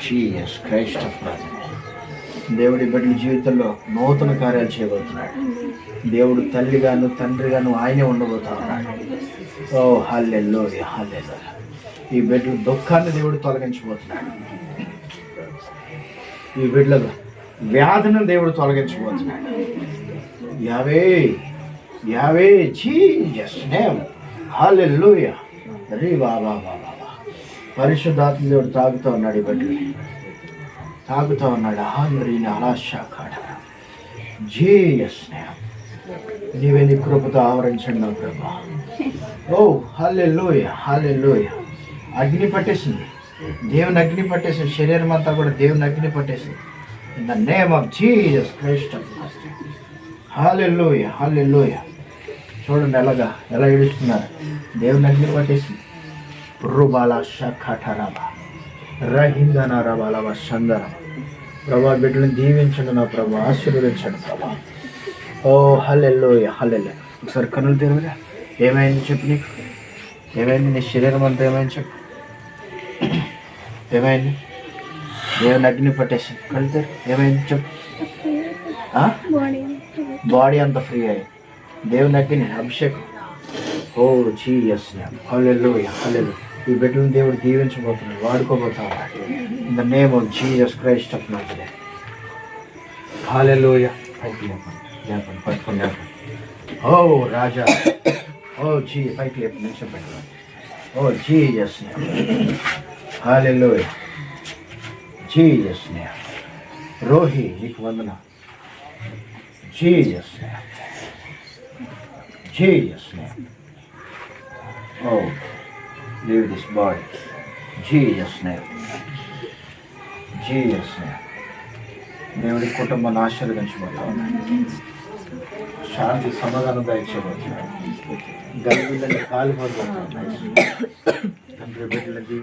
Jesus Christ of Nazareth. దేవుడి బిడ్డల జీవితంలో నూతన కార్యాలు చేయబోతున్నాడు. దేవుడు తల్లిగాను తండ్రిగాను ఆయనే ఉండబోతా ఉన్నాడు. ఓ హల్లెలూయా హల్లెలూయా. ఈ బిడ్డల దుఃఖాన్ని దేవుడు తొలగించబోతున్నాడు. ఈ బిడ్డల వ్యాధిని దేవుడు తొలగించబోతున్నాడు. యావే యావే జీసస్ నేమ్ హల్లెలూయా. రీ బాబా బాబా పరిశుద్ధాత్మ దేవుడు తాగుతూ ఉన్నాడు. ఈ బిడ్డలు తాగుతూ ఉన్నాడు. ఆంధ్రీని అలాశా కాడ జీసస్ నేమ్. నీవే నీ కృపతో ఆవరించండి నా ప్రభా. ఓ హల్లెలూయా హల్లెలూయా. అగ్ని పట్టేసింది, దేవుని అగ్ని పట్టేసింది. శరీరం అంతా కూడా దేవుని అగ్ని పట్టేసింది. In the name of Jesus Christ of Nazareth. Hallelujah hallelujah. చూడండి ఎలా ఏడుస్తున్నారు. దేవుని అగ్ని పట్టేసింది. రుబాల షఖటరబా రహిందన రబాలవ సందర. ప్రభా బిడ్డలను దీవించండి నా ప్రభా, ఆశీర్వదించండి ప్రభా. ఓ హల్లెలూయా హల్లెలూయా. ఒకసారి కన్నులు తెరవరా. ఏమైంది చెప్పు, నీకు ఏమైంది? నీ శరీరం అంతా ఏమైంది చెప్పు, ఏమైంది? దేవుని అగ్ని పట్టేసింది. కళ్ళు తెరు. ఏమైంది చెప్పు. బాడీ అంతా ఫ్రీ అయ్యి దేవుని అగ్ని అభిషేకం. Oh Jesus name hallelujah hallelujah. ఈ బిడ్డలను దేవుడు దీవించబోతున్నాడు, వాడుకోబోతున్నాడు. In the name of Jesus Christ of Nazareth. Hallelujah. పైకి లేపండి పట్టుకొని లేపండి. ఓ రాజా, ఓ పైకి లేపండి, నిలిచిపెట్టండి. Oh Jesus name hallelujah. Jesus name. రోహి నీకు వందన. Jesus name Jesus name. Oh, leave this body. Jesus name. Jesus name. దేవుడి కుటుంబాన్ని ఆశీర్వదించబోతా ఉన్నాడు. శాంతి సమాధానం దయచేయబోతున్నాడు. గర్భిణులని కాలిపోతున్నాడు. తండ్రి బిడ్డలకి